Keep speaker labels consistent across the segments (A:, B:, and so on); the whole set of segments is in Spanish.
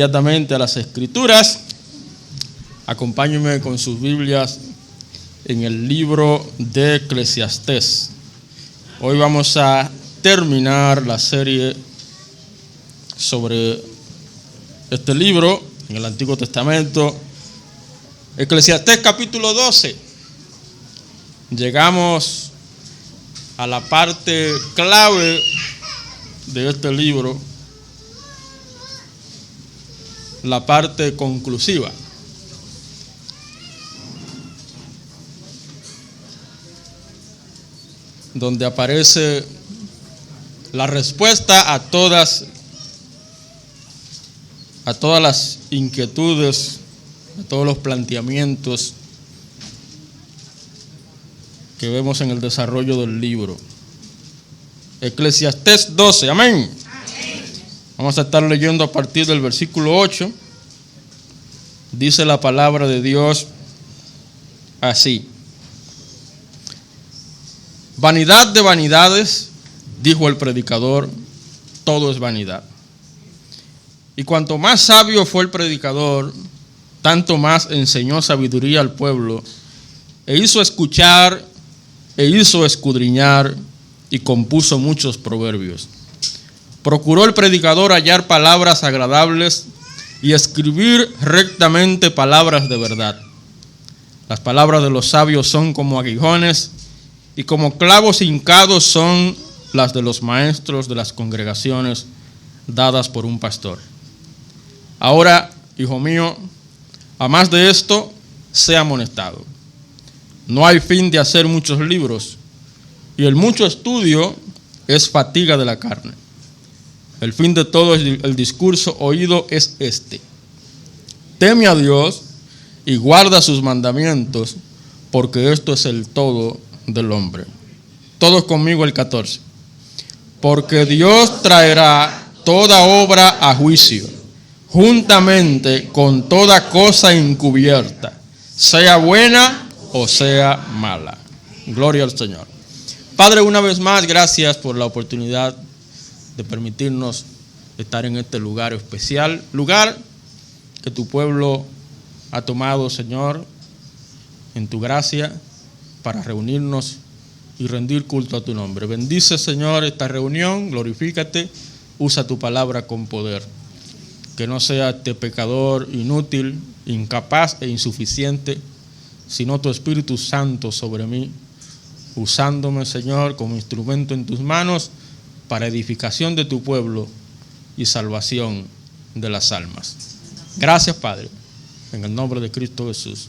A: inmediatamente a las Escrituras. Acompáñenme con sus Biblias en el libro de Eclesiastés. Hoy vamos a terminar la serie sobre este libro en el Antiguo Testamento. Eclesiastés capítulo 12. Llegamos a la parte clave de este libro, la parte conclusiva. Donde aparece la respuesta a todas las inquietudes, a todos los planteamientos que vemos en el desarrollo del libro. Eclesiastés 12, amén. Vamos a estar leyendo a partir del versículo 8. Dice la palabra de Dios así: vanidad de vanidades, dijo el predicador, todo es vanidad. Y cuanto más sabio fue el predicador, tanto más enseñó sabiduría al pueblo, e hizo escuchar, e hizo escudriñar, y compuso muchos proverbios. Procuró el predicador hallar palabras agradables y escribir rectamente palabras de verdad. Las palabras de los sabios son como aguijones, y como clavos hincados son las de los maestros de las congregaciones dadas por un pastor. Ahora, hijo mío, a más de esto, sea amonestado. No hay fin de hacer muchos libros, y el mucho estudio es fatiga de la carne. El fin de todo el discurso oído es este: teme a Dios y guarda sus mandamientos, porque esto es el todo del hombre. Todos conmigo el 14. Porque Dios traerá toda obra a juicio, juntamente con toda cosa encubierta, sea buena o sea mala. Gloria al Señor. Padre, una vez más, gracias por la oportunidad de permitirnos estar en este lugar especial, lugar que tu pueblo ha tomado, Señor, en tu gracia, para reunirnos y rendir culto a tu nombre. Bendice, Señor, esta reunión, glorifícate, usa tu palabra con poder. Que no sea este pecador inútil, incapaz e insuficiente, sino tu Espíritu Santo sobre mí, usándome, Señor, como instrumento en tus manos para edificación de tu pueblo y salvación de las almas. Gracias, Padre, en el nombre de Cristo Jesús.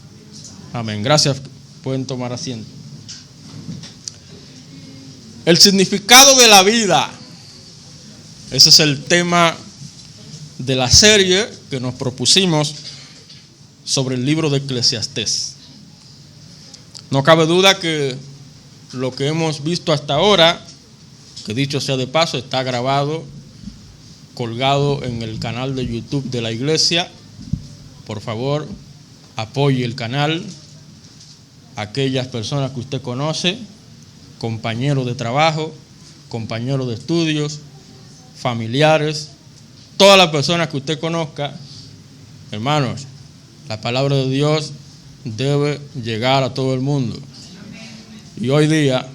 A: Amén. Gracias. Pueden tomar asiento. El significado de la vida. Ese es el tema de la serie que nos propusimos sobre el libro de Eclesiastés. No cabe duda que lo que hemos visto hasta ahora, que dicho sea de paso, está grabado, colgado en el canal de YouTube de la iglesia. Por favor, apoye el canal. Aquellas personas que usted conoce, compañeros de trabajo, compañeros de estudios, familiares, todas las personas que usted conozca, hermanos, la palabra de Dios debe llegar a todo el mundo. Y hoy día,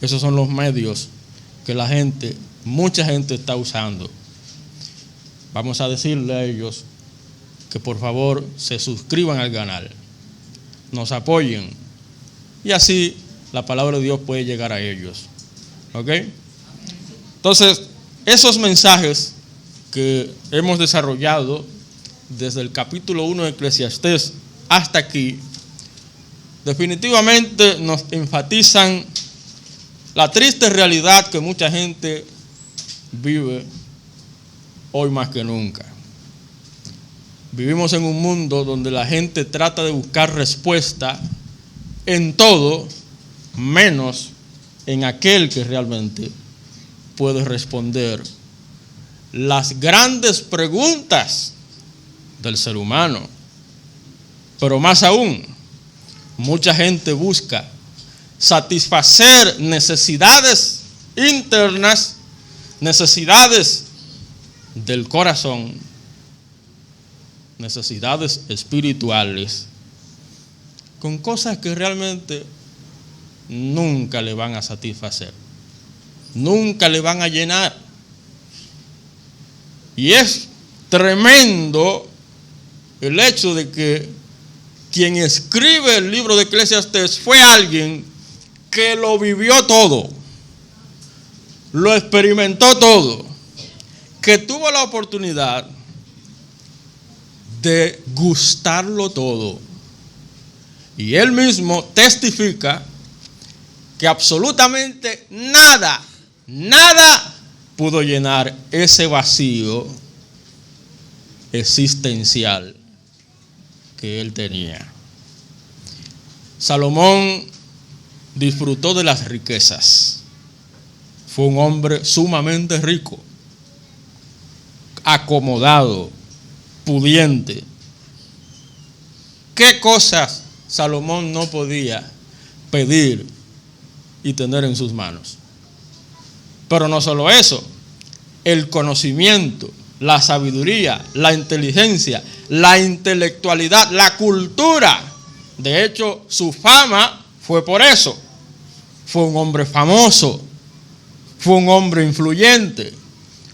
A: esos son los medios que mucha gente está usando. Vamos a decirle a ellos que por favor se suscriban al canal, nos apoyen, y así la palabra de Dios puede llegar a ellos. ¿Ok? Entonces, esos mensajes que hemos desarrollado desde el capítulo 1 de Eclesiastés hasta aquí, definitivamente nos enfatizan la triste realidad que mucha gente vive hoy más que nunca. Vivimos en un mundo donde la gente trata de buscar respuesta en todo, menos en aquel que realmente puede responder las grandes preguntas del ser humano. Pero más aún, mucha gente busca satisfacer necesidades internas, necesidades del corazón, necesidades espirituales con cosas que realmente nunca le van a satisfacer, nunca le van a llenar. Y es tremendo el hecho de que quien escribe el libro de Eclesiastés fue alguien que lo vivió todo, lo experimentó todo, que tuvo la oportunidad de gustarlo todo. Y él mismo testifica que absolutamente nada pudo llenar ese vacío existencial que él tenía. Salomón disfrutó de las riquezas. Fue un hombre sumamente rico, acomodado, pudiente. ¿Qué cosas Salomón no podía pedir y tener en sus manos? Pero no solo eso, el conocimiento, la sabiduría, la inteligencia, la intelectualidad, la cultura. De hecho, su fama fue por eso. Fue un hombre famoso, fue un hombre influyente,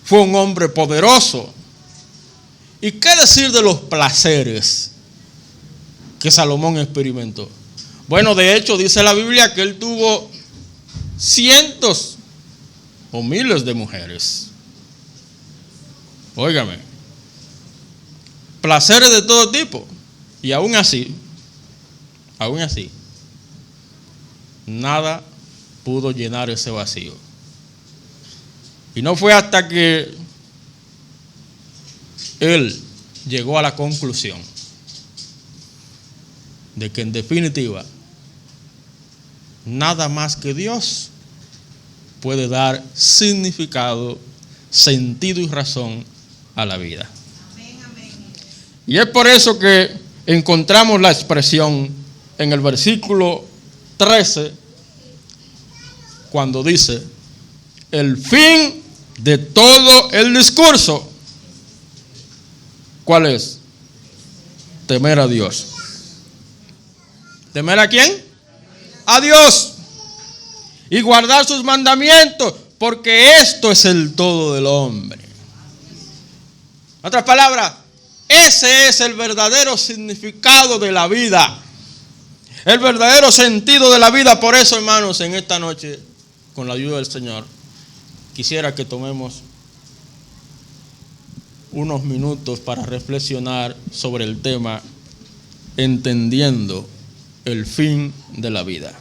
A: fue un hombre poderoso. ¿Y qué decir de los placeres que Salomón experimentó? Bueno, de hecho, dice la Biblia que él tuvo cientos o miles de mujeres. Óigame, placeres de todo tipo. Y aún así, nada pudo llenar ese vacío. Y no fue hasta que él llegó a la conclusión de que en definitiva nada más que Dios puede dar significado, sentido y razón a la vida. Y es por eso que encontramos la expresión en el versículo 13 cuando dice: el fin de todo el discurso, ¿cuál es? Temer a Dios. ¿Temer a quién? A Dios. Y guardar sus mandamientos, porque esto es el todo del hombre. En otras palabras, ese es el verdadero significado de la vida, el verdadero sentido de la vida. Por eso, hermanos, en esta noche, con la ayuda del Señor, quisiera que tomemos unos minutos para reflexionar sobre el tema entendiendo el fin de la vida.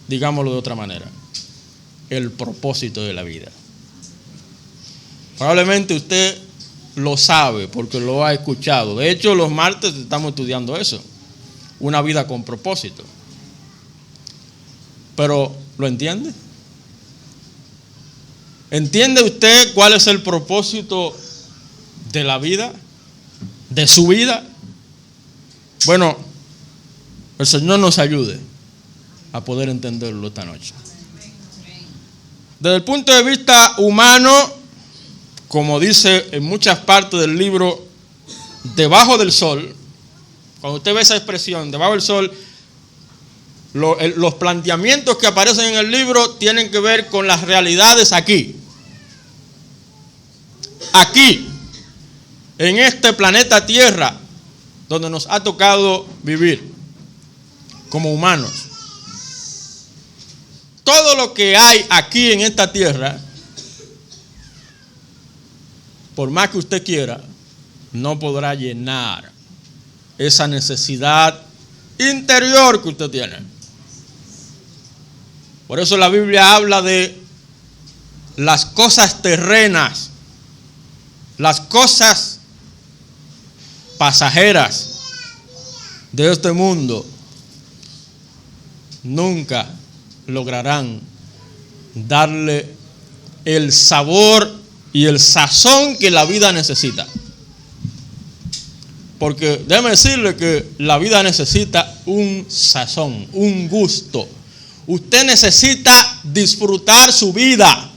A: Digámoslo de otra manera, el propósito de la vida. Probablemente usted lo sabe porque lo ha escuchado. De hecho, los martes estamos estudiando eso, una vida con propósito. Pero, ¿lo entiende? ¿Entiende usted cuál es el propósito de la vida? ¿De su vida? Bueno, el Señor nos ayude a poder entenderlo esta noche. Desde el punto de vista humano, como dice en muchas partes del libro, debajo del sol, cuando usted ve esa expresión, debajo del sol, los planteamientos que aparecen en el libro tienen que ver con las realidades aquí, en este planeta Tierra, donde nos ha tocado vivir como humanos. Todo lo que hay aquí en esta tierra, por más que usted quiera, no podrá llenar esa necesidad interior que usted tiene. Por eso la Biblia habla de las cosas terrenas, las cosas pasajeras de este mundo nunca lograrán darle el sabor y el sazón que la vida necesita. Porque déjeme decirle que la vida necesita un sazón, un gusto. Usted necesita disfrutar su vida.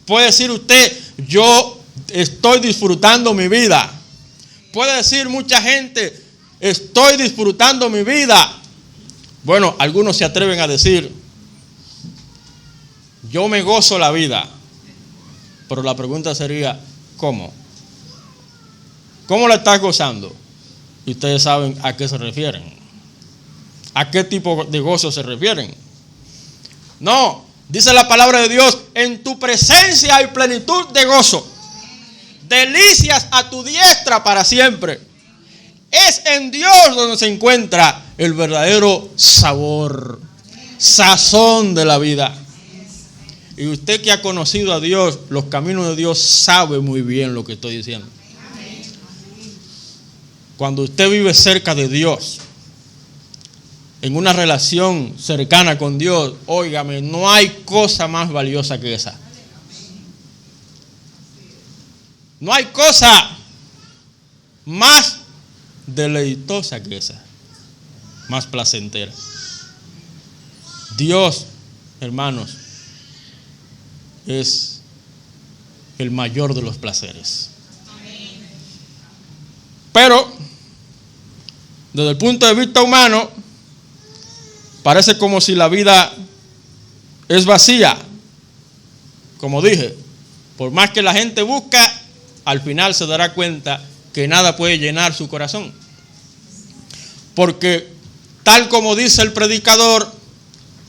A: Puede decir usted, yo estoy disfrutando mi vida, Puede decir mucha gente, estoy disfrutando mi vida. Bueno, algunos se atreven a decir, yo me gozo la vida. Pero la pregunta sería, ¿cómo? ¿Cómo la estás gozando? Y ustedes saben a qué se refieren. ¿A qué tipo de gozo se refieren? No, dice la palabra de Dios, en tu presencia hay plenitud de gozo. Delicias a tu diestra para siempre. Es en Dios donde se encuentra el verdadero sabor, sazón de la vida. Y usted que ha conocido a Dios, los caminos de Dios, sabe muy bien lo que estoy diciendo. Cuando usted vive cerca de Dios, en una relación cercana con Dios, óigame, no hay cosa más valiosa que esa. No hay cosa más deleitosa que esa, más placentera. Dios, hermanos, es el mayor de los placeres. Pero, desde el punto de vista humano, parece como si la vida es vacía. Como dije, por más que la gente busca, al final se dará cuenta que nada puede llenar su corazón. Porque, tal como dice el predicador,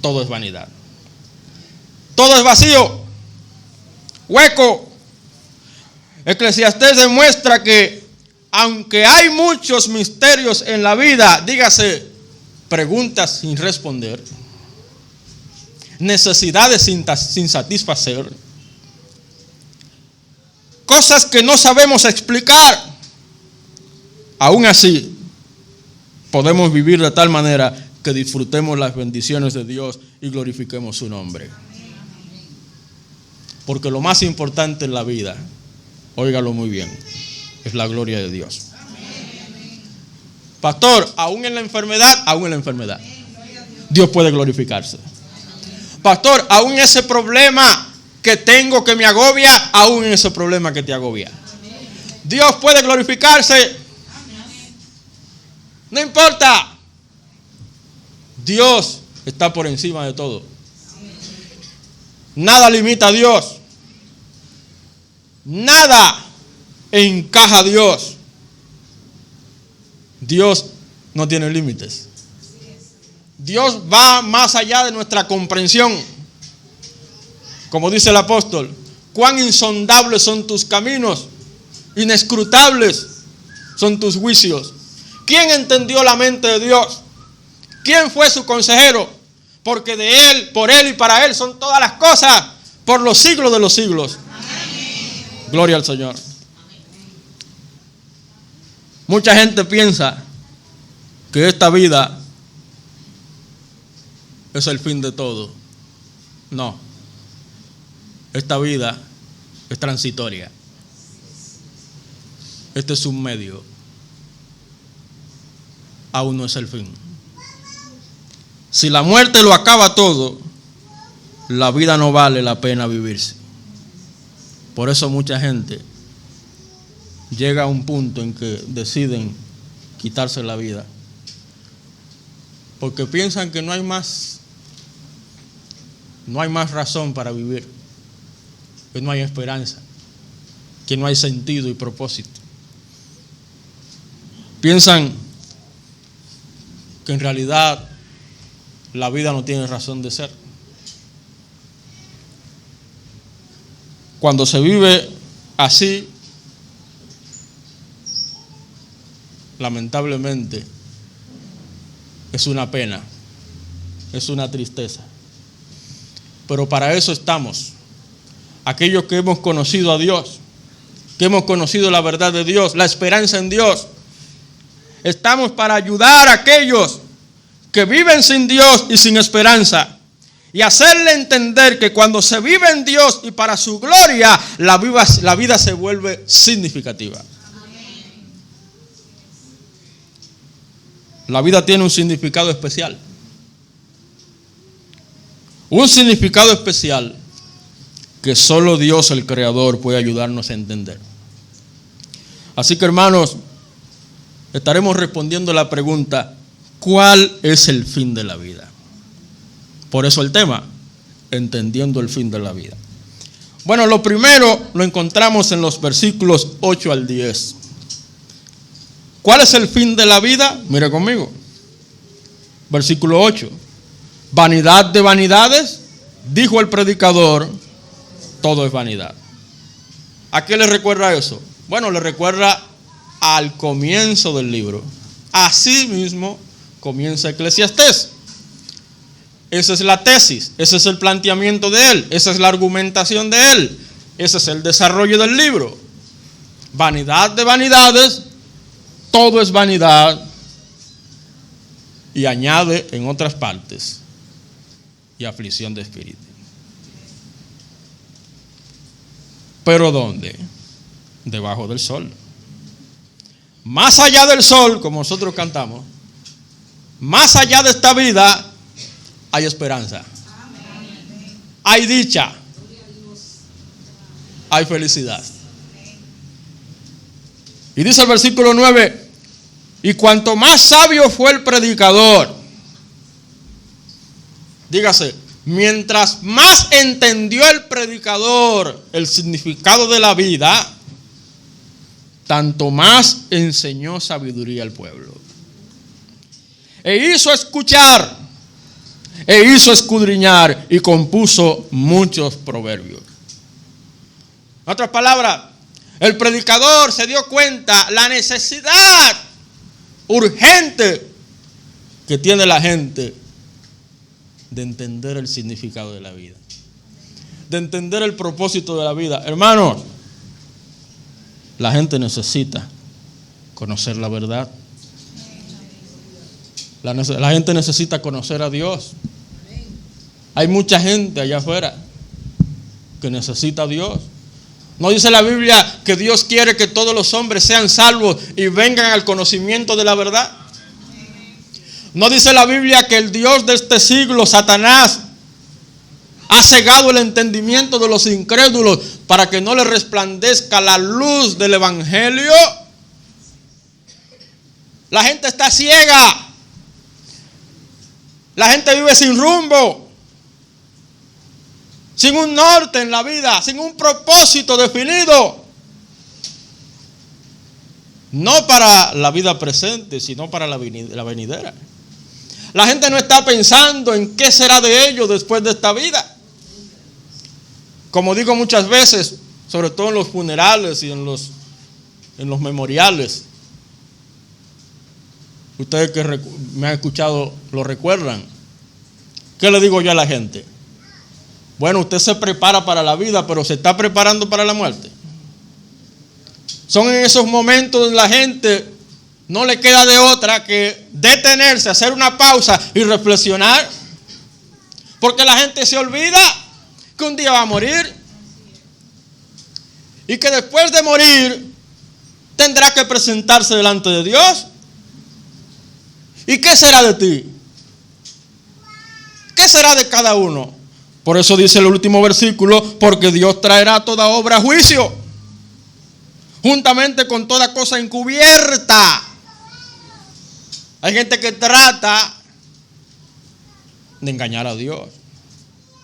A: todo es vanidad. Todo es vacío, hueco. Eclesiastés demuestra que aunque hay muchos misterios en la vida, dígase, preguntas sin responder, necesidades sin satisfacer, cosas que no sabemos explicar, aún así podemos vivir de tal manera que disfrutemos las bendiciones de Dios y glorifiquemos su nombre. Porque lo más importante en la vida, óigalo muy bien, es la gloria de Dios. Pastor, aún en la enfermedad, Dios puede glorificarse. Pastor, aún ese problema que tengo que me agobia, aún en ese problema que te agobia, Dios puede glorificarse. No importa. Dios está por encima de todo. Nada limita a Dios. Nada encaja a Dios. Dios no tiene límites. Dios va más allá de nuestra comprensión. Como dice el apóstol, cuán insondables son tus caminos, inescrutables son tus juicios. ¿Quién entendió la mente de Dios? ¿Quién fue su consejero? Porque de Él, por Él y para Él son todas las cosas, por los siglos de los siglos. Amén. Gloria al Señor. Mucha gente piensa que esta vida es el fin de todo. No. Esta vida es transitoria. Este es un medio. Aún no es el fin. Si la muerte lo acaba todo, la vida no vale la pena vivirse. Por eso mucha gente llega a un punto en que deciden quitarse la vida, porque piensan que no hay más razón para vivir, que no hay esperanza, que no hay sentido y propósito. Piensan que en realidad la vida no tiene razón de ser. Cuando se vive así, lamentablemente, es una pena, es una tristeza. Pero para eso estamos. Aquellos que hemos conocido a Dios, que hemos conocido la verdad de Dios, la esperanza en Dios, estamos para ayudar a aquellos que viven sin Dios y sin esperanza, y hacerle entender que cuando se vive en Dios y para su gloria, la vida se vuelve significativa. La vida tiene un significado especial. Un significado especial que solo Dios, el Creador, puede ayudarnos a entender. Así que, hermanos, estaremos respondiendo la pregunta: ¿cuál es el fin de la vida? Por eso el tema, entendiendo el fin de la vida. Bueno, lo primero lo encontramos en los versículos 8 al 10. ¿Cuál es el fin de la vida? Mire conmigo. Versículo 8. Vanidad de vanidades, dijo el predicador, todo es vanidad. ¿A qué le recuerda eso? Bueno, le recuerda al comienzo del libro. Así mismo comienza Eclesiastés. Esa es la tesis, ese es el planteamiento de él, esa es la argumentación de él, ese es el desarrollo del libro. Vanidad de vanidades, todo es vanidad. Y añade en otras partes, y aflicción de espíritu. ¿Pero dónde? Debajo del sol. Más allá del sol, como nosotros cantamos, más allá de esta vida, hay esperanza. Hay dicha. Hay felicidad. Y dice el versículo 9, y cuanto más sabio fue el predicador, dígase, mientras más entendió el predicador el significado de la vida, tanto más enseñó sabiduría al pueblo. E hizo escuchar, e hizo escudriñar, y compuso muchos proverbios. En otras palabras, el predicador se dio cuenta la necesidad urgente que tiene la gente de entender el significado de la vida, de entender el propósito de la vida. Hermanos, la gente necesita conocer la verdad. La gente necesita conocer a Dios. Hay mucha gente allá afuera que necesita a Dios. ¿No dice la Biblia que Dios quiere que todos los hombres sean salvos y vengan al conocimiento de la verdad? ¿No dice la Biblia que el Dios de este siglo, Satanás, ha cegado el entendimiento de los incrédulos para que no les resplandezca la luz del Evangelio? La gente está ciega. La gente vive sin rumbo, sin un norte en la vida, sin un propósito definido. No para la vida presente, sino para la venidera. La gente no está pensando en qué será de ellos después de esta vida. Como digo muchas veces, sobre todo en los funerales y en los memoriales. Ustedes que me han escuchado lo recuerdan. ¿Qué le digo yo a la gente? Bueno, usted se prepara para la vida, pero ¿se está preparando para la muerte? Son en esos momentos donde la gente no le queda de otra que detenerse, hacer una pausa y reflexionar. Porque la gente se olvida que un día va a morir y que después de morir tendrá que presentarse delante de Dios. ¿Y qué será de ti? ¿Qué será de cada uno? Por eso dice el último versículo, porque Dios traerá toda obra a juicio, juntamente con toda cosa encubierta. Hay gente que trata de engañar a Dios,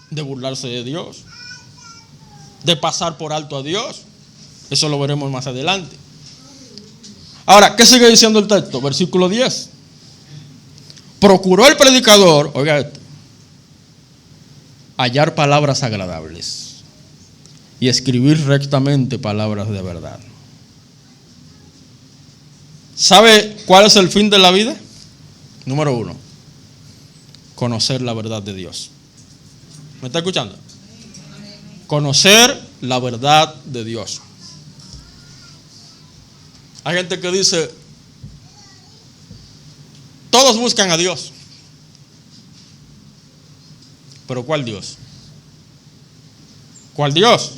A: de burlarse de Dios, de pasar por alto a Dios. Eso lo veremos más adelante. Ahora, ¿qué sigue diciendo el texto? Versículo 10. Procuró el predicador, oiga esto, hallar palabras agradables y escribir rectamente palabras de verdad. ¿Sabe cuál es el fin de la vida? Número 1, conocer la verdad de Dios. ¿Me está escuchando? Conocer la verdad de Dios. Hay gente que dice, todos buscan a Dios. ¿Pero cuál Dios? ¿Cuál Dios?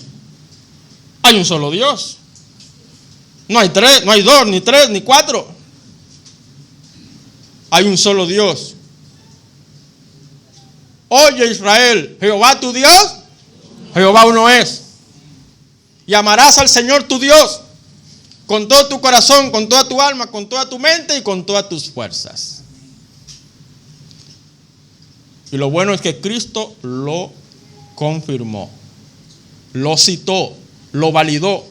A: Hay un solo Dios. No hay tres, no hay dos, ni tres, ni cuatro. Hay un solo Dios. Oye Israel, Jehová tu Dios, Jehová uno es. Y amarás al Señor tu Dios con todo tu corazón, con toda tu alma, con toda tu mente y con todas tus fuerzas. Y lo bueno es que Cristo lo confirmó, lo citó, lo validó.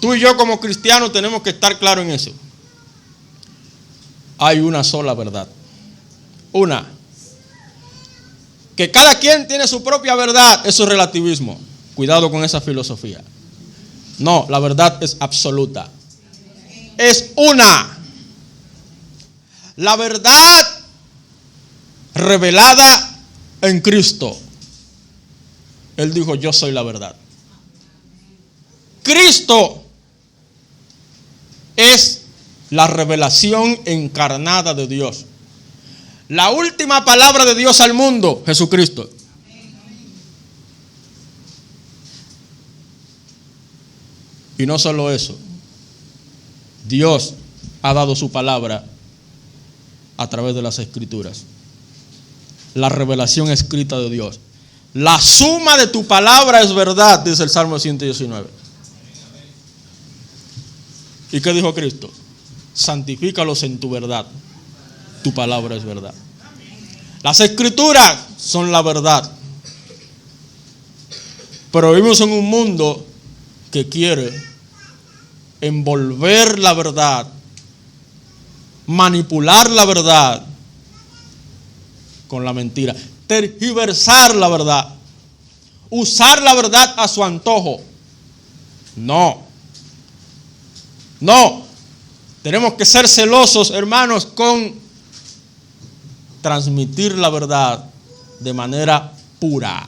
A: Tú y yo como cristianos tenemos que estar claros en eso. Hay una sola verdad. Una. Que cada quien tiene su propia verdad, eso es relativismo. Cuidado con esa filosofía. No, la verdad es absoluta. Es una. La verdad revelada en Cristo. Él dijo, yo soy la verdad. Cristo es la revelación encarnada de Dios. La última palabra de Dios al mundo, Jesucristo. Y no solo eso, Dios ha dado su palabra a través de las Escrituras. La revelación escrita de Dios. La suma de tu palabra es verdad, dice el Salmo 119. ¿Y qué dijo Cristo? Santifícalos en tu verdad. Tu palabra es verdad. Las Escrituras son la verdad. Pero vivimos en un mundo que quiere envolver la verdad, manipular la verdad con la mentira, tergiversar la verdad, usar la verdad a su antojo. No. Tenemos que ser celosos, hermanos, con transmitir la verdad de manera pura,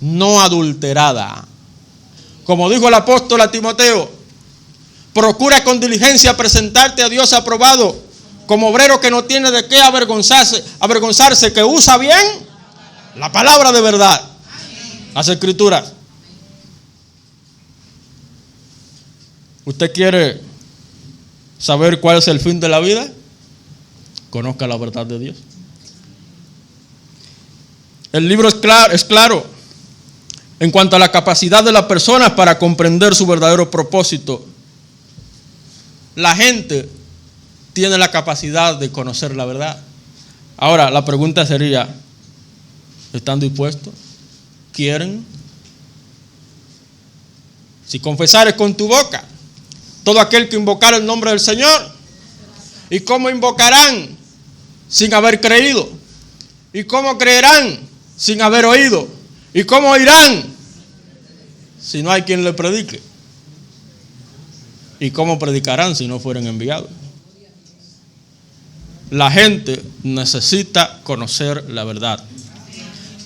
A: no adulterada. Como dijo el apóstol a Timoteo, procura con diligencia presentarte a Dios aprobado, como obrero que no tiene de qué avergonzarse, que usa bien la palabra de verdad, las Escrituras. ¿Usted quiere saber cuál es el fin de la vida? Conozca la verdad de Dios. El libro es claro en cuanto a la capacidad de las personas para comprender su verdadero propósito. La gente tiene la capacidad de conocer la verdad. Ahora, la pregunta sería, ¿están dispuestos? ¿Quieren? Si confesares con tu boca todo aquel que invocar el nombre del Señor. ¿Y cómo invocarán sin haber creído? ¿Y cómo creerán sin haber oído? ¿Y cómo oirán si no hay quien le predique? ¿Y cómo predicarán si no fueren enviados? La gente necesita conocer la verdad,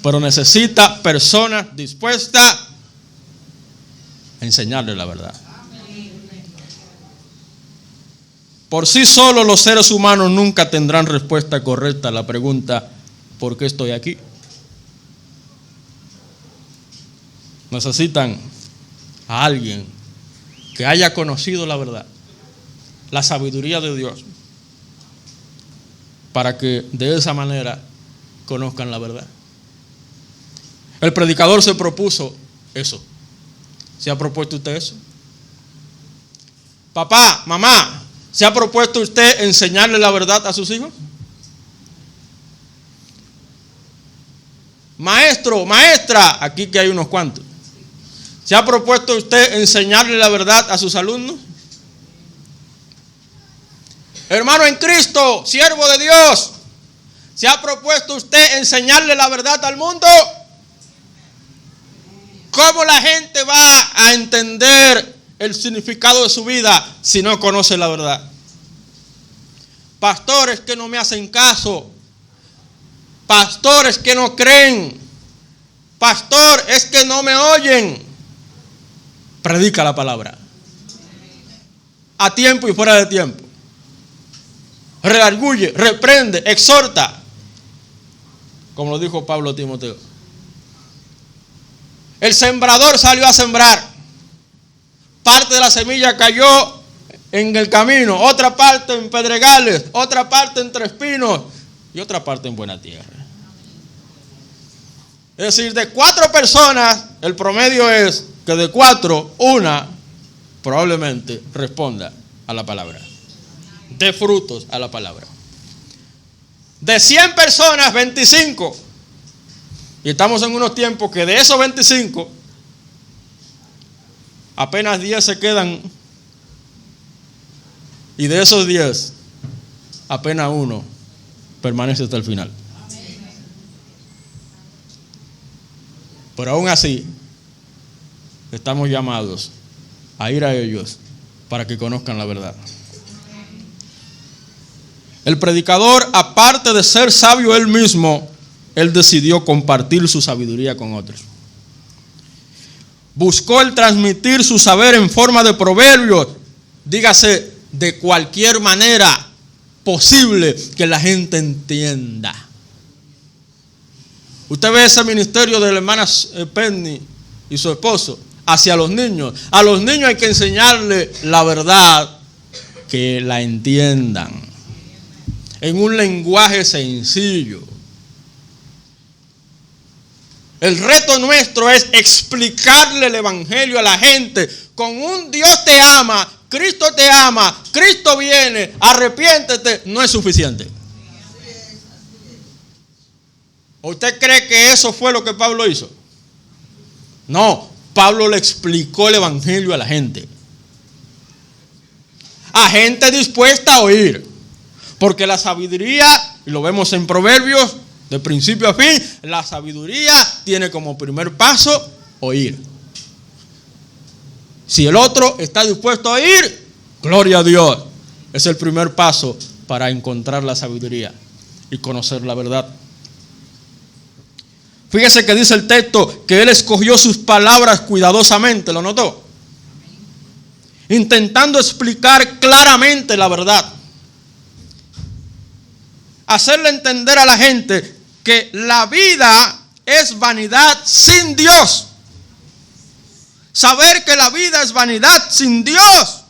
A: pero necesita personas dispuestas a enseñarle la verdad. Por sí solos los seres humanos nunca tendrán respuesta correcta a la pregunta, ¿por qué estoy aquí? Necesitan a alguien que haya conocido la verdad, la sabiduría de Dios, para que de esa manera conozcan la verdad. El predicador se propuso eso. ¿Se ha propuesto usted eso? Papá, mamá, ¿se ha propuesto usted enseñarle la verdad a sus hijos? Maestro, maestra, aquí que hay unos cuantos. ¿Se ha propuesto usted enseñarle la verdad a sus alumnos? Hermano en Cristo, siervo de Dios, ¿se ha propuesto usted enseñarle la verdad al mundo? ¿Cómo la gente va a entender el significado de su vida si no conoce la verdad? Pastores que no me hacen caso, pastores que no creen, pastor, es que no me oyen. Predica la palabra a tiempo y fuera de tiempo. Redarguye, reprende, exhorta, como lo dijo Pablo a Timoteo. El sembrador salió a sembrar. Parte de la semilla cayó en el camino, otra parte en pedregales, otra parte entre espinos y otra parte en buena tierra. Es decir, de 4 personas, el promedio es que de 4, una probablemente responda a la palabra. Dé frutos a la palabra. De 100 personas, 25. Y estamos en unos tiempos que de esos 25, apenas 10 se quedan. Y de esos 10, apenas uno permanece hasta el final. Pero aún así, estamos llamados a ir a ellos para que conozcan la verdad. El predicador, aparte de ser sabio él mismo, él decidió compartir su sabiduría con otros. Buscó el transmitir su saber en forma de proverbios, dígase, de cualquier manera posible que la gente entienda. Usted ve ese ministerio de la hermana Penny y su esposo hacia los niños. A los niños hay que enseñarles la verdad, que la entiendan en un lenguaje sencillo. El reto nuestro es explicarle el evangelio a la gente con un Dios te ama, Cristo viene, arrepiéntete, no es suficiente. ¿Usted cree que eso fue lo que Pablo hizo? No, Pablo le explicó el evangelio a la gente. A gente dispuesta a oír. Porque la sabiduría, y lo vemos en Proverbios, de principio a fin, la sabiduría tiene como primer paso oír. Si el otro está dispuesto a oír, gloria a Dios. Es el primer paso para encontrar la sabiduría y conocer la verdad. Fíjese que dice el texto que él escogió sus palabras cuidadosamente, ¿lo notó? Intentando explicar claramente la verdad. Hacerle entender a la gente que la vida es vanidad sin Dios. Saber que la vida es vanidad sin Dios.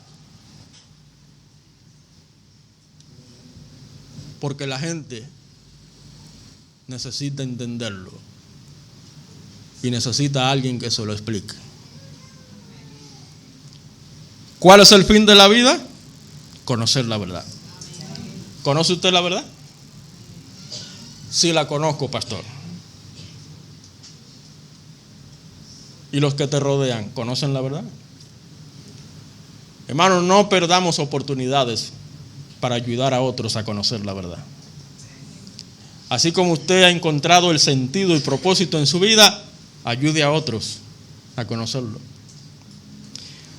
A: Porque la gente necesita entenderlo. Y necesita a alguien que se lo explique. ¿Cuál es el fin de la vida? Conocer la verdad. ¿Conoce usted la verdad? Sí la conozco, pastor. ¿Y los que te rodean conocen la verdad? Hermanos, no perdamos oportunidades para ayudar a otros a conocer la verdad. Así como usted ha encontrado el sentido y propósito en su vida, ayude a otros a conocerlo.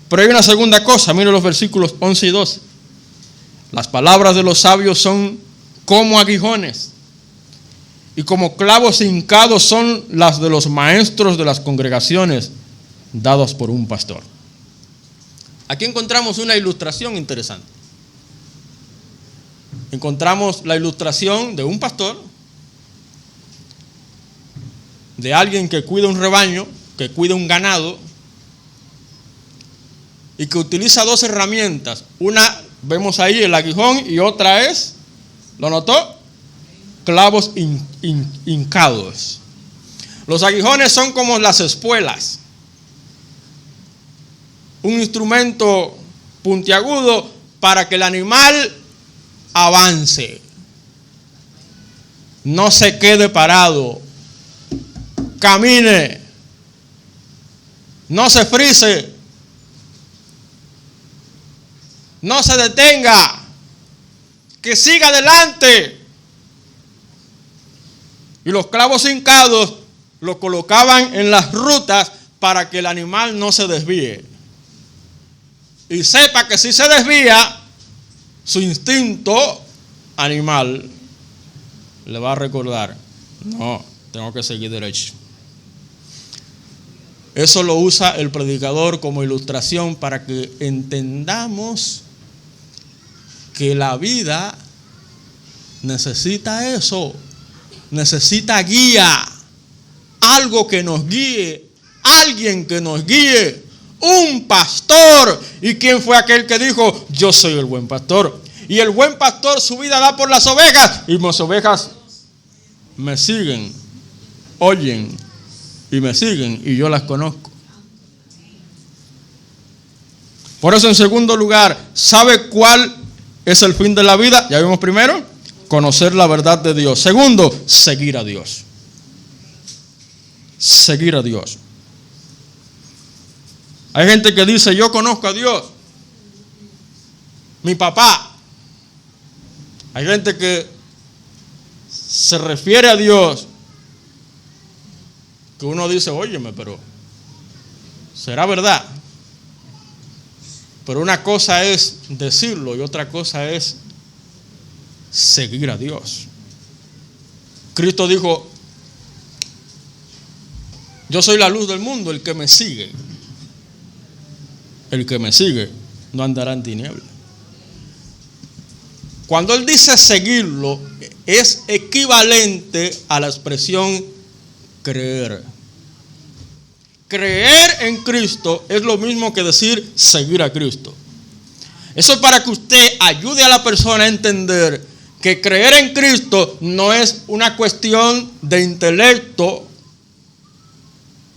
A: Pero hay una segunda cosa, mire los versículos 11 y 12. Las palabras de los sabios son como aguijones, y como clavos hincados son las de los maestros de las congregaciones dados por un pastor. Aquí encontramos una ilustración interesante. Encontramos la ilustración de un pastor, de alguien que cuida un rebaño, que cuida un ganado, y que utiliza dos herramientas. Una, vemos ahí el aguijón, y otra es, ¿lo notó? Clavos hincados. Los aguijones son como las espuelas. Un instrumento puntiagudo para que el animal avance. No se quede parado. Camine. No se frise. No se detenga. Que siga adelante. Y los clavos hincados los colocaban en las rutas para que el animal no se desvíe. Y sepa que si se desvía, su instinto animal le va a recordar, no, tengo que seguir derecho. Eso lo usa el predicador como ilustración para que entendamos que la vida necesita eso. Necesita guía, algo que nos guíe, alguien que nos guíe, un pastor. ¿Y quién fue aquel que dijo, yo soy el buen pastor? Y el buen pastor su vida da por las ovejas, y mis ovejas me siguen, oyen y me siguen, y yo las conozco. Por eso, en segundo lugar, ¿sabe cuál es el fin de la vida? Ya vimos primero, conocer la verdad de Dios. Segundo, seguir a Dios. Seguir a Dios. Hay gente que dice, yo conozco a Dios, mi papá. Hay gente que se refiere a Dios, que uno dice, óyeme, pero ¿será verdad? Pero una cosa es decirlo y otra cosa es seguir a Dios. Cristo dijo, yo soy la luz del mundo, el que me sigue no andará en tinieblas. Cuando Él dice seguirlo, es equivalente a la expresión creer. Creer en Cristo es lo mismo que decir seguir a Cristo. Eso es para que usted ayude a la persona a entender que creer en Cristo no es una cuestión de intelecto,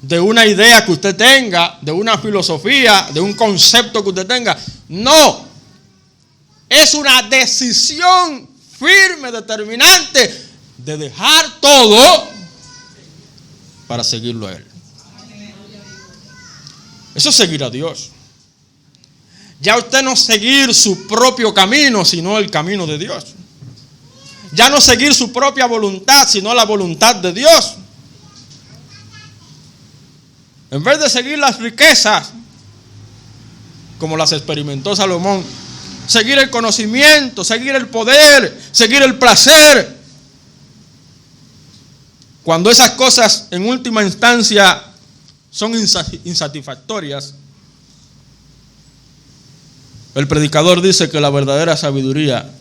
A: de una idea que usted tenga, de una filosofía, de un concepto que usted tenga. No, es una decisión firme, determinante, de dejar todo para seguirlo a Él. Eso es seguir a Dios. Ya usted no seguir su propio camino, sino el camino de Dios. Ya no seguir su propia voluntad, sino la voluntad de Dios. En vez de seguir las riquezas, como las experimentó Salomón, seguir el conocimiento, seguir el poder, seguir el placer. Cuando esas cosas en última instancia son insatisfactorias, el predicador dice que la verdadera sabiduría,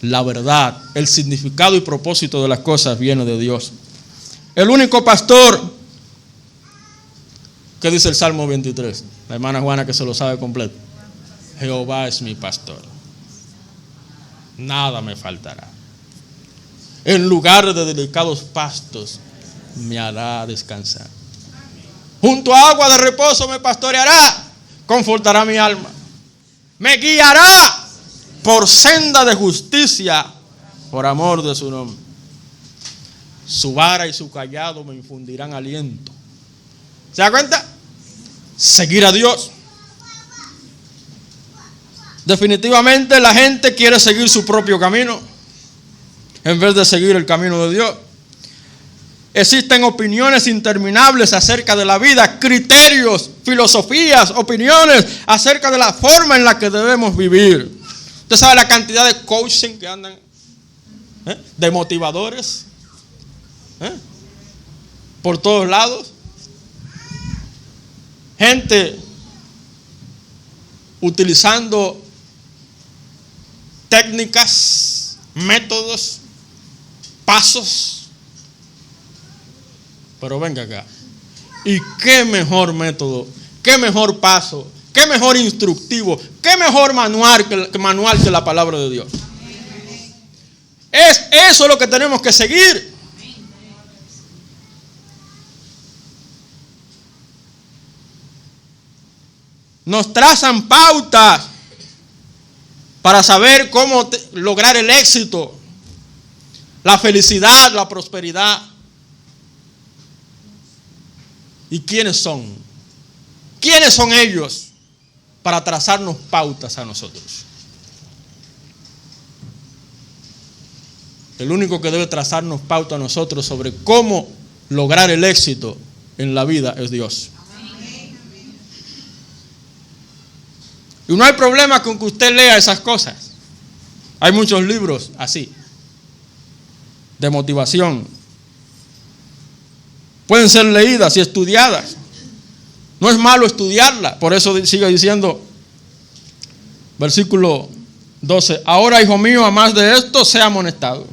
A: la verdad, el significado y propósito de las cosas viene de Dios. El único pastor, ¿qué dice el Salmo 23? La hermana Juana que se lo sabe completo. Jehová es mi pastor, nada me faltará. En lugar de delicados pastos me hará descansar. Junto a agua de reposo me pastoreará, confortará mi alma. Me guiará por senda de justicia, por amor de su nombre. Su vara y su cayado me infundirán aliento. ¿Se da cuenta? Seguir a Dios. Definitivamente la gente quiere seguir su propio camino en vez de seguir el camino de Dios. Existen opiniones interminables acerca de la vida, criterios, filosofías, opiniones acerca de la forma en la que debemos vivir. Usted sabe la cantidad de coaching que andan, de motivadores, por todos lados. Gente utilizando técnicas, métodos, pasos. Pero venga acá. ¿Y qué mejor método? ¿Qué mejor paso? ¿Qué mejor instructivo? ¿Qué mejor manual que la palabra de Dios? Es eso lo que tenemos que seguir. Nos trazan pautas para saber cómo lograr el éxito, la felicidad, la prosperidad. ¿Y quiénes son? ¿Quiénes son ellos para trazarnos pautas a nosotros? El único que debe trazarnos pauta a nosotros sobre cómo lograr el éxito en la vida es Dios. Y no hay problema con que usted lea esas cosas. Hay muchos libros así, de motivación. Pueden ser leídas y estudiadas. No es malo estudiarla. Por eso sigue diciendo, versículo 12, ahora, hijo mío, a más de esto, sea amonestado.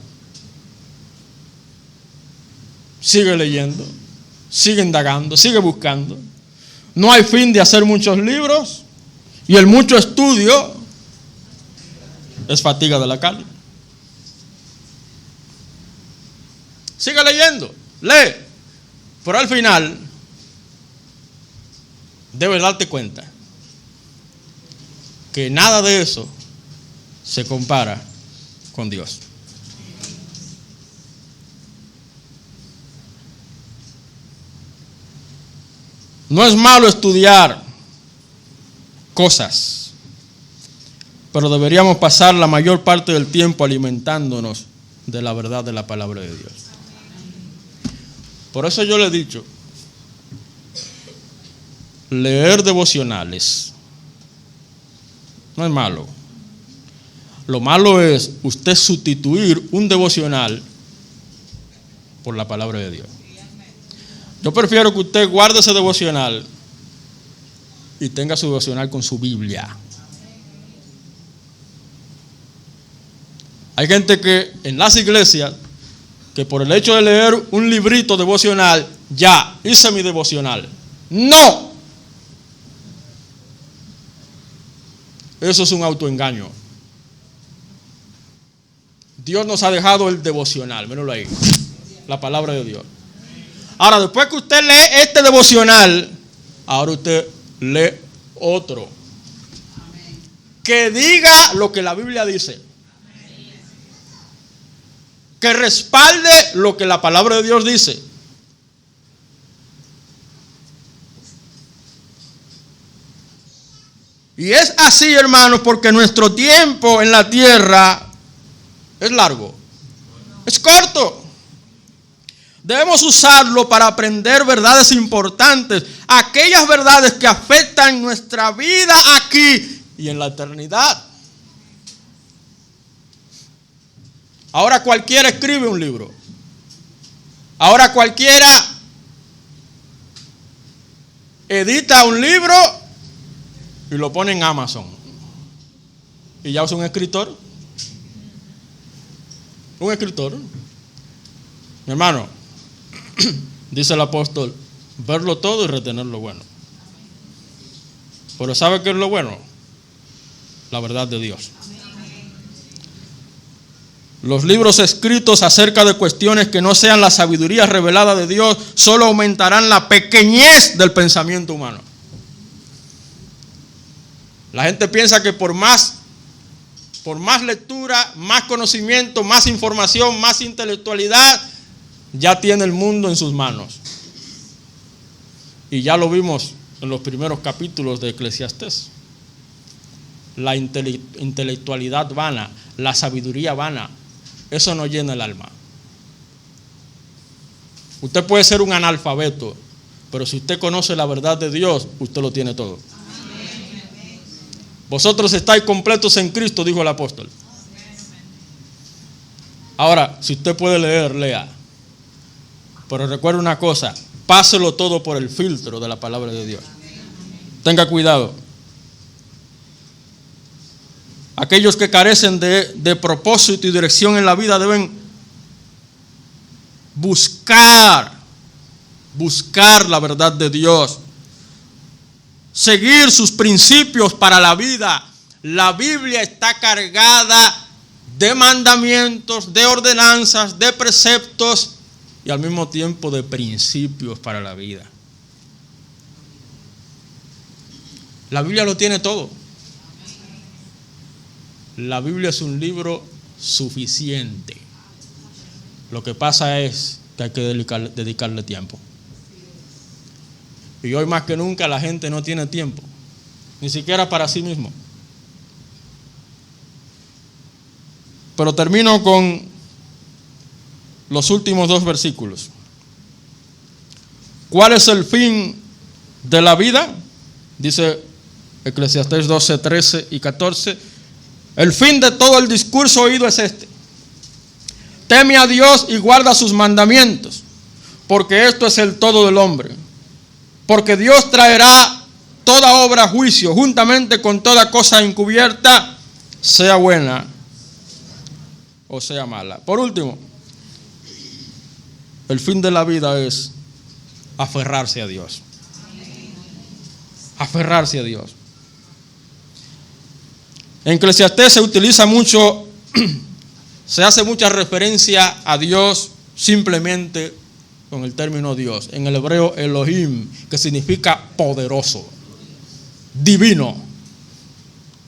A: Sigue leyendo, sigue indagando, sigue buscando. No hay fin de hacer muchos libros, y el mucho estudio es fatiga de la carne. Sigue leyendo, lee. Pero al final, debes darte cuenta que nada de eso se compara con Dios. No es malo estudiar cosas, pero deberíamos pasar la mayor parte del tiempo alimentándonos de la verdad de la palabra de Dios. Por eso yo le he dicho, leer devocionales no es malo. Lo malo es usted sustituir un devocional por la palabra de Dios. Yo prefiero que usted guarde ese devocional y tenga su devocional con su Biblia. Hay gente que en las iglesias, que por el hecho de leer un librito devocional, ya hice mi devocional. ¡No! Eso es un autoengaño. Dios nos ha dejado el devocional, mírenlo ahí, la palabra de Dios. Ahora, después que usted lee este devocional, ahora usted lee otro. Que diga lo que la Biblia dice. Que respalde lo que la palabra de Dios dice. Y es así, hermanos, porque nuestro tiempo en la tierra es largo, es corto. Debemos usarlo para aprender verdades importantes, aquellas verdades que afectan nuestra vida aquí y en la eternidad. Ahora cualquiera escribe un libro. Ahora cualquiera edita un libro y lo pone en Amazon. Y ya es un escritor. Un escritor. Mi hermano, dice el apóstol, verlo todo y retener lo bueno. Pero ¿sabe qué es lo bueno? La verdad de Dios. Los libros escritos acerca de cuestiones que no sean la sabiduría revelada de Dios solo aumentarán la pequeñez del pensamiento humano. La gente piensa que por más lectura, más conocimiento, más información, más intelectualidad, ya tiene el mundo en sus manos. Y ya lo vimos en los primeros capítulos de Eclesiastés. La intelectualidad vana, la sabiduría vana, eso no llena el alma. Usted puede ser un analfabeto, pero si usted conoce la verdad de Dios, usted lo tiene todo. Vosotros estáis completos en Cristo, dijo el apóstol. Ahora, si usted puede leer, lea. Pero recuerde una cosa, páselo todo por el filtro de la palabra de Dios. Tenga cuidado. Aquellos que carecen de propósito y dirección en la vida deben buscar la verdad de Dios. Seguir sus principios para la vida. La Biblia está cargada de mandamientos, de ordenanzas, de preceptos y al mismo tiempo de principios para la vida. La Biblia lo tiene todo. La Biblia es un libro suficiente. Lo que pasa es que hay que dedicarle tiempo. Y hoy más que nunca la gente no tiene tiempo, ni siquiera para sí mismo. Pero termino con los últimos dos versículos. ¿Cuál es el fin de la vida? Dice Eclesiastés 12, 13 y 14. El fin de todo el discurso oído es este: teme a Dios y guarda sus mandamientos, porque esto es el todo del hombre. Porque Dios traerá toda obra a juicio, juntamente con toda cosa encubierta, sea buena o sea mala. Por último, el fin de la vida es aferrarse a Dios. Aferrarse a Dios. En Eclesiastés se utiliza mucho, se hace mucha referencia a Dios simplemente con el término Dios. En el hebreo Elohim, que significa poderoso, divino.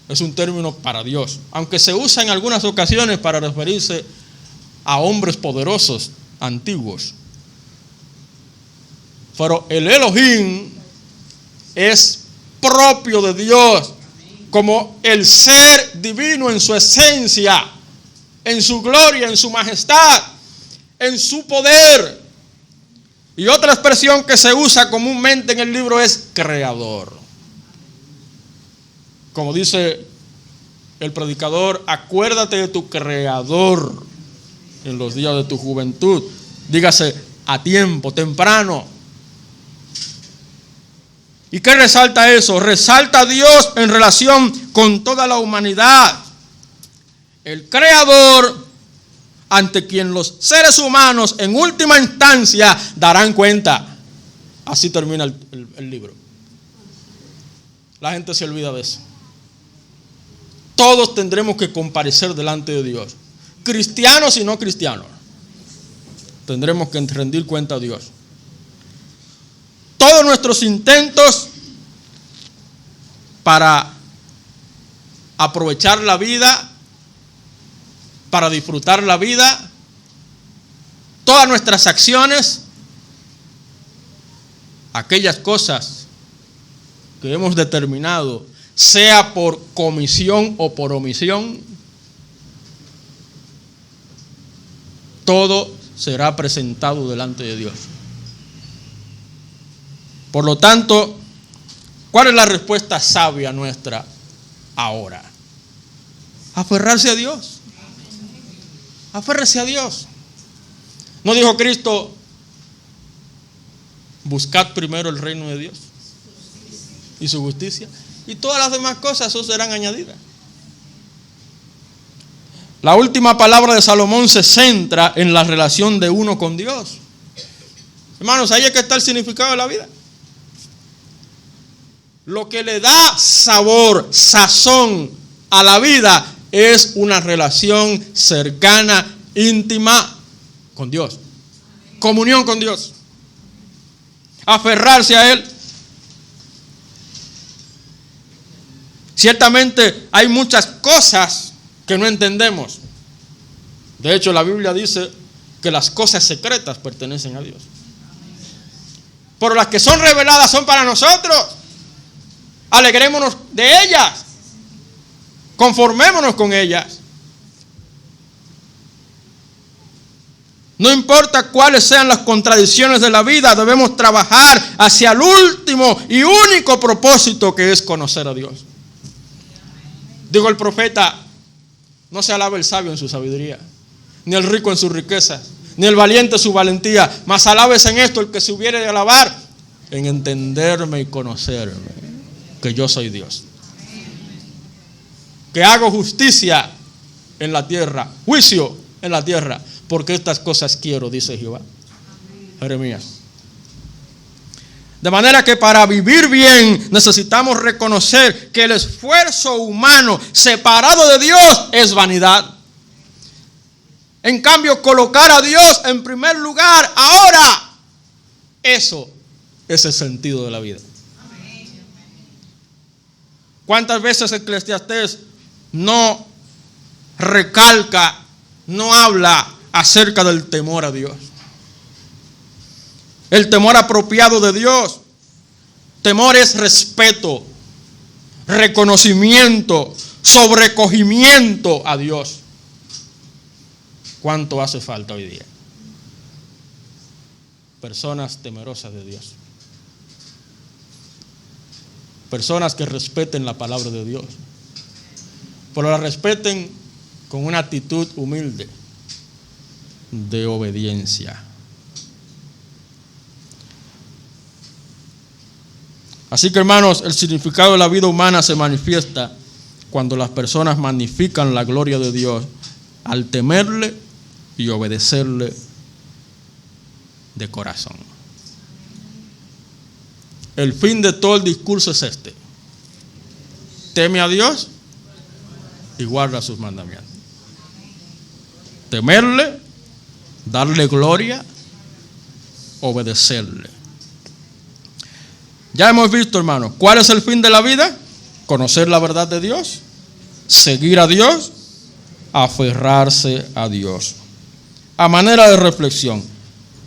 A: Es un término para Dios, aunque se usa en algunas ocasiones para referirse a hombres poderosos antiguos. Pero el Elohim es propio de Dios, como el ser divino en su esencia, en su gloria, en su majestad, en su poder. Y otra expresión que se usa comúnmente en el libro es creador. Como dice el predicador, acuérdate de tu creador en los días de tu juventud. Dígase, a tiempo, temprano. ¿Y qué resalta eso? Resalta a Dios en relación con toda la humanidad. El creador, ante quien los seres humanos en última instancia darán cuenta. Así termina el libro. La gente se olvida de eso. Todos tendremos que comparecer delante de Dios. Cristianos y no cristianos. Tendremos que rendir cuenta a Dios. Todos nuestros intentos para aprovechar la vida, para disfrutar la vida, todas nuestras acciones, aquellas cosas que hemos determinado, sea por comisión o por omisión, todo será presentado delante de Dios. Por lo tanto, ¿cuál es la respuesta sabia nuestra ahora? Aferrarse a Dios. Aférrese a Dios. ¿No dijo Cristo, buscad primero el reino de Dios y su justicia? Y todas las demás cosas eso serán añadidas. La última palabra de Salomón se centra en la relación de uno con Dios. Hermanos, ahí es que está el significado de la vida. Lo que le da sabor, sazón a la vida es una relación cercana, íntima con Dios. Comunión con Dios. Aferrarse a Él. Ciertamente hay muchas cosas que no entendemos. De hecho, la Biblia dice que las cosas secretas pertenecen a Dios. Pero las que son reveladas son para nosotros. Alegrémonos de ellas. Conformémonos con ellas. No importa cuáles sean las contradicciones de la vida, debemos trabajar hacia el último y único propósito, que es conocer a Dios. Digo el profeta, no se alabe el sabio en su sabiduría, ni el rico en sus riquezas, ni el valiente en su valentía, mas alabes en esto el que se hubiere de alabar, en entenderme y conocerme, que yo soy Dios. Que hago justicia en la tierra, juicio en la tierra, porque estas cosas quiero, dice Jehová. Jeremías. De manera que para vivir bien necesitamos reconocer que el esfuerzo humano separado de Dios es vanidad. En cambio, colocar a Dios en primer lugar ahora, eso es el sentido de la vida. ¿Cuántas veces Eclesiastés no recalca, no habla acerca del temor a Dios? El temor apropiado de Dios. Temor es respeto, reconocimiento, sobrecogimiento a Dios. ¿Cuánto hace falta hoy día? Personas temerosas de Dios. Personas que respeten la palabra de Dios, pero la respeten con una actitud humilde de obediencia. Así que, hermanos, el significado de la vida humana se manifiesta cuando las personas magnifican la gloria de Dios al temerle y obedecerle de corazón. El fin de todo el discurso es este: teme a Dios y guarda sus mandamientos. Temerle, darle gloria, obedecerle. Ya hemos visto, hermanos, ¿cuál es el fin de la vida? Conocer la verdad de Dios seguir a Dios, aferrarse a Dios. A manera de reflexión,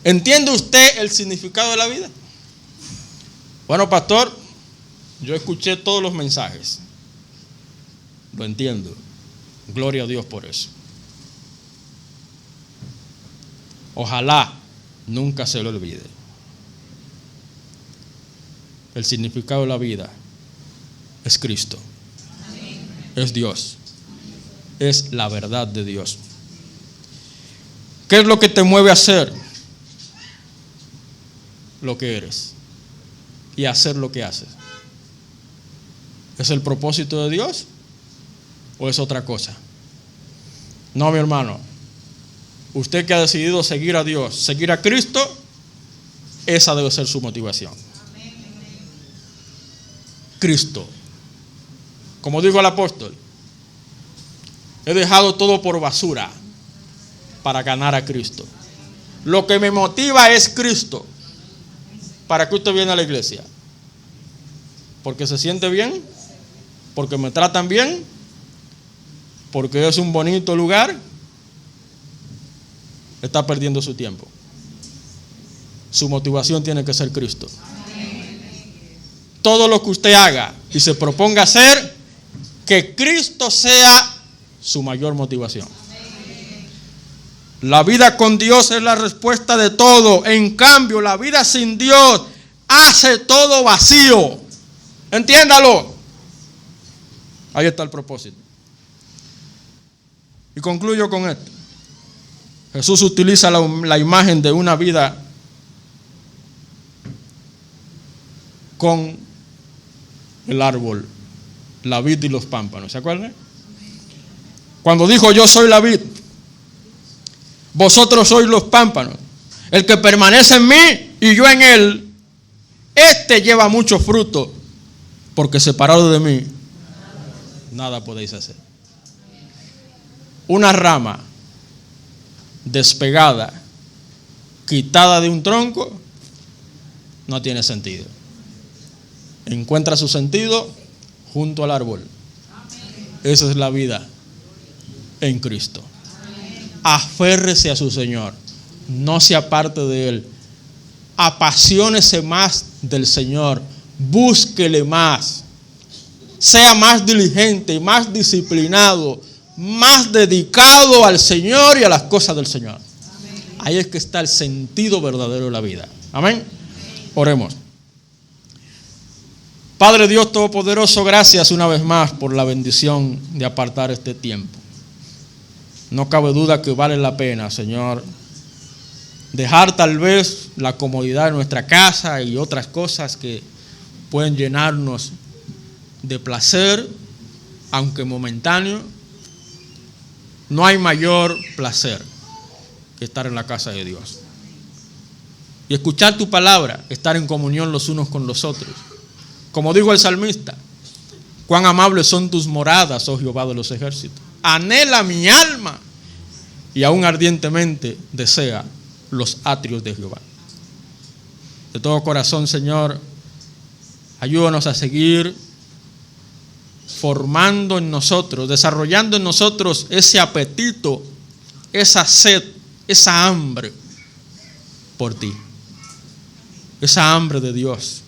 A: ¿entiende usted el significado de la vida? Bueno, pastor, yo escuché todos los mensajes. Lo entiendo. Gloria a Dios por eso. Ojalá nunca se lo olvide. El significado de la vida es Cristo. Es Dios. Es la verdad de Dios. ¿Qué es lo que te mueve a hacer lo que eres y hacer lo que haces? ¿Es el propósito de Dios o es otra cosa? No, mi hermano. Usted que ha decidido seguir a Dios, seguir a Cristo, esa debe ser su motivación. Cristo. Como dijo el apóstol, he dejado todo por basura para ganar a Cristo. Lo que me motiva es Cristo. ¿Para qué usted viene a la iglesia? ¿Porque se siente bien? ¿Porque me tratan bien? ¿Porque es un bonito lugar? Está perdiendo su tiempo. Su motivación tiene que ser Cristo. Todo lo que usted haga y se proponga hacer, que Cristo sea su mayor motivación. La vida con Dios es la respuesta de todo. En cambio, la vida sin Dios hace todo vacío. Entiéndalo. Ahí está el propósito. Y concluyo con esto. Jesús utiliza la imagen de una vida con el árbol, la vid y los pámpanos. ¿Se acuerdan? Cuando dijo: yo soy la vid, vosotros sois los pámpanos. El que permanece en mí y yo en él, este lleva mucho fruto, porque separado de mí, nada podéis hacer. Una rama despegada, quitada de un tronco, no tiene sentido. Encuentra su sentido junto al árbol. Esa es la vida en Cristo. Aférrese a su Señor, no se aparte de Él. Apaciónese más del Señor, búsquele más, sea más diligente, más disciplinado, más dedicado al Señor y a las cosas del Señor. Amén. Ahí es que está el sentido verdadero de la vida. Amén. Oremos. Padre Dios Todopoderoso, gracias una vez más por la bendición de apartar este tiempo. No cabe duda que vale la pena, Señor, dejar tal vez la comodidad de nuestra casa y otras cosas que pueden llenarnos de placer, aunque momentáneo. No hay mayor placer que estar en la casa de Dios y escuchar tu palabra, estar en comunión los unos con los otros. Como dijo el salmista: cuán amables son tus moradas, oh Jehová de los ejércitos. Anhela mi alma y aún ardientemente desea los atrios de Jehová. De todo corazón, Señor, ayúdanos a seguir formando en nosotros, desarrollando en nosotros ese apetito, esa sed, esa hambre por ti, esa hambre de Dios,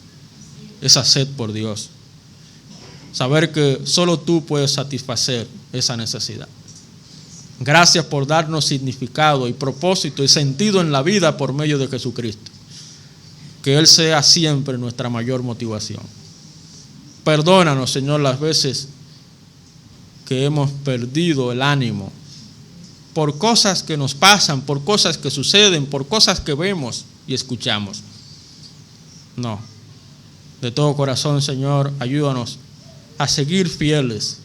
A: esa sed por Dios. Saber que solo tú puedes satisfacer esa necesidad. Gracias por darnos significado y propósito y sentido en la vida por medio de Jesucristo. Que Él sea siempre nuestra mayor motivación. Perdónanos, Señor, las veces que hemos perdido el ánimo por cosas que nos pasan, por cosas que suceden, por cosas que vemos y escuchamos. No. De todo corazón, Señor, ayúdanos a seguir fieles,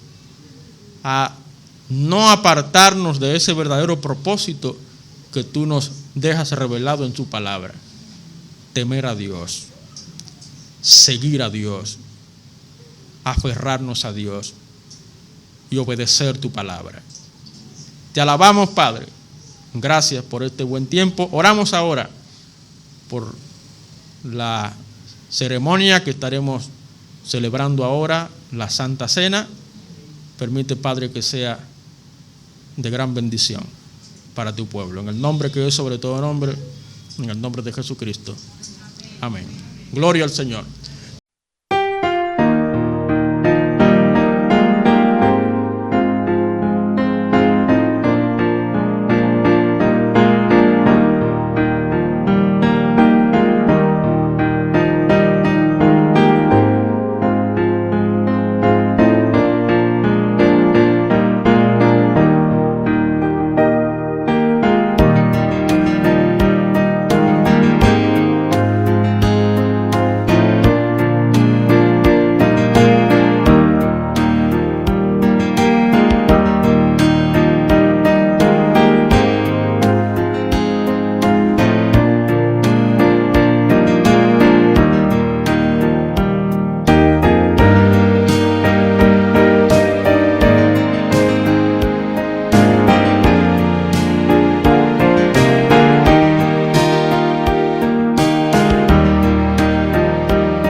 A: a no apartarnos de ese verdadero propósito que tú nos dejas revelado en tu palabra. Temer a Dios, seguir a Dios, aferrarnos a Dios y obedecer tu palabra. Te alabamos, Padre. Gracias por este buen tiempo. Oramos ahora por la ceremonia que estaremos celebrando ahora, la Santa Cena. permite, Padre, que sea de gran bendición para tu pueblo. En el nombre que es sobre todo nombre, en el nombre de Jesucristo. Amén. Gloria al Señor.